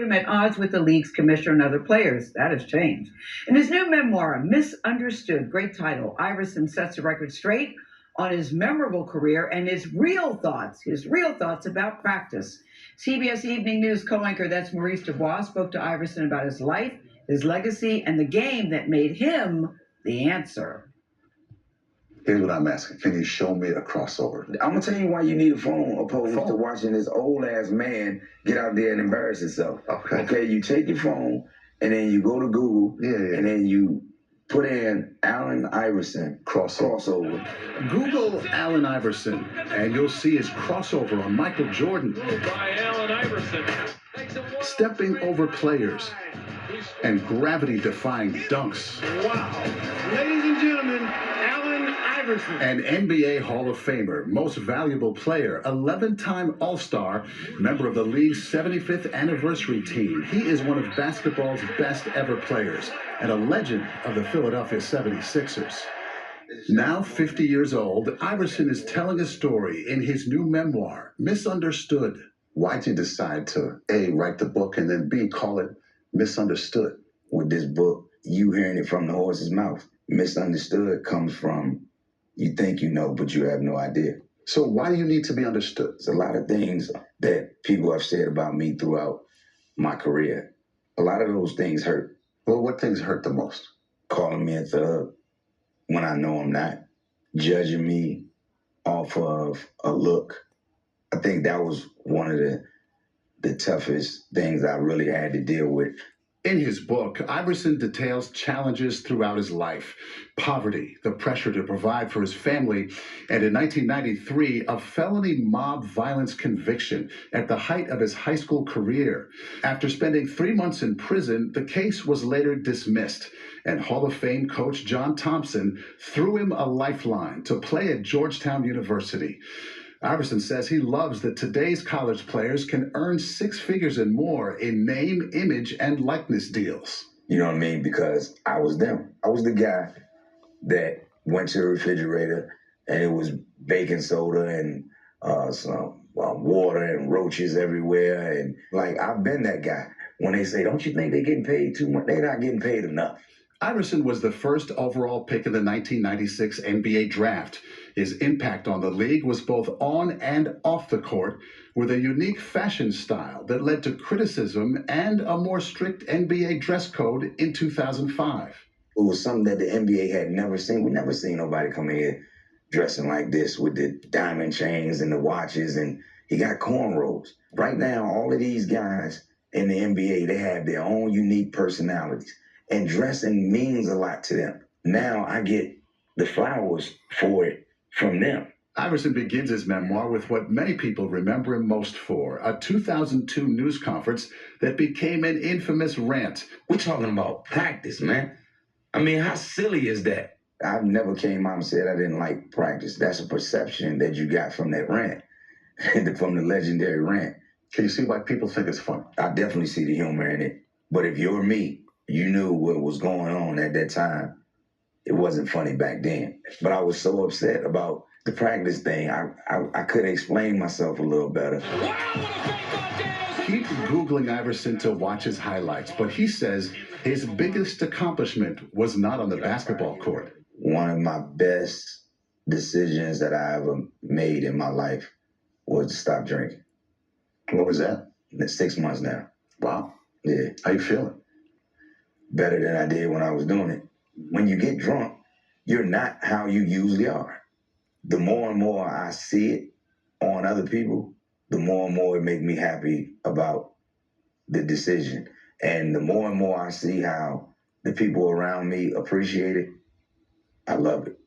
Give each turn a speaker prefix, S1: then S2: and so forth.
S1: Put him at odds with the league's commissioner and other players. That has changed. In his new memoir, Misunderstood, great title, Iverson sets the record straight on his memorable career and his real thoughts about practice. CBS Evening News co-anchor, that's Maurice Dubois, spoke to Iverson about his life, his legacy, and the game that made him the answer.
S2: Here's what I'm asking. Can you show me a crossover?
S3: I'm going to tell you why you need a phone opposed to watching this old-ass man get out there and embarrass himself. Okay, you take your phone, and then you go to Google, and then you put in Allen Iverson crossover.
S2: Google Allen Iverson, and you'll see his crossover on Michael Jordan.
S4: By Allen Iverson.
S2: Stepping over players and gravity-defying dunks.
S4: Wow. Ladies and gentlemen, Allen Iverson.
S2: An NBA Hall of Famer, most valuable player, 11-time All-Star, member of the league's 75th anniversary team. He is one of basketball's best ever players and a legend of the Philadelphia 76ers. Now 50 years old, Iverson is telling a story in his new memoir, Misunderstood. Why'd you decide to, A, write the book, and then B, call it Misunderstood?
S3: With this book, you hearing it from the horse's mouth. Misunderstood comes from you think you know, but you have no idea.
S2: So why do you need to be understood?
S3: There's a lot of things that people have said about me throughout my career. A lot of those things hurt.
S2: Well, what things hurt the most?
S3: Calling me a thug when I know I'm not. Judging me off of a look. I think that was one of the toughest things I really had to deal with.
S2: In his book, Iverson details challenges throughout his life. Poverty, the pressure to provide for his family, and in 1993, a felony mob violence conviction at the height of his high school career. After spending 3 months in prison, the case was later dismissed, and Hall of Fame coach John Thompson threw him a lifeline to play at Georgetown University. Iverson says he loves that today's college players can earn 6 figures and more in name, image, and likeness deals.
S3: You know what I mean? Because I was them. I was the guy that went to the refrigerator and it was baking soda and some water and roaches everywhere. And like, I've been that guy. When they say, don't you think they're getting paid too much? They're not getting paid enough.
S2: Iverson was the first overall pick in the 1996 NBA draft. His impact on the league was both on and off the court, with a unique fashion style that led to criticism and a more strict NBA dress code in 2005.
S3: It was something that the NBA had never seen. We never seen nobody come in here dressing like this with the diamond chains and the watches, and he got cornrows. Right now, all of these guys in the NBA, they have their own unique personalities. And dressing means a lot to them. Now I get the flowers for it from them.
S2: Iverson begins his memoir with what many people remember him most for, a 2002 news conference that became an infamous rant.
S3: We're talking about practice, man. I mean, how silly is that? I never came out and said I didn't like practice. That's a perception that you got from that rant, from the legendary rant.
S2: Can you see why people think it's fun?
S3: I definitely see the humor in it. But if you're me, you knew what was going on at that time. It wasn't funny back then. But I was so upset about the practice thing. I could explain myself a little better.
S2: Keep Googling Iverson to watch his highlights, but he says his biggest accomplishment was not on the basketball court.
S3: One of my best decisions that I ever made in my life was to stop drinking.
S2: What was that?
S3: 6 months now.
S2: Wow.
S3: Yeah.
S2: How you feeling?
S3: Better than I did when I was doing it. When you get drunk, you're not how you usually are. The more and more I see it on other people, the more and more it makes me happy about the decision. And the more and more I see how the people around me appreciate it, I love it.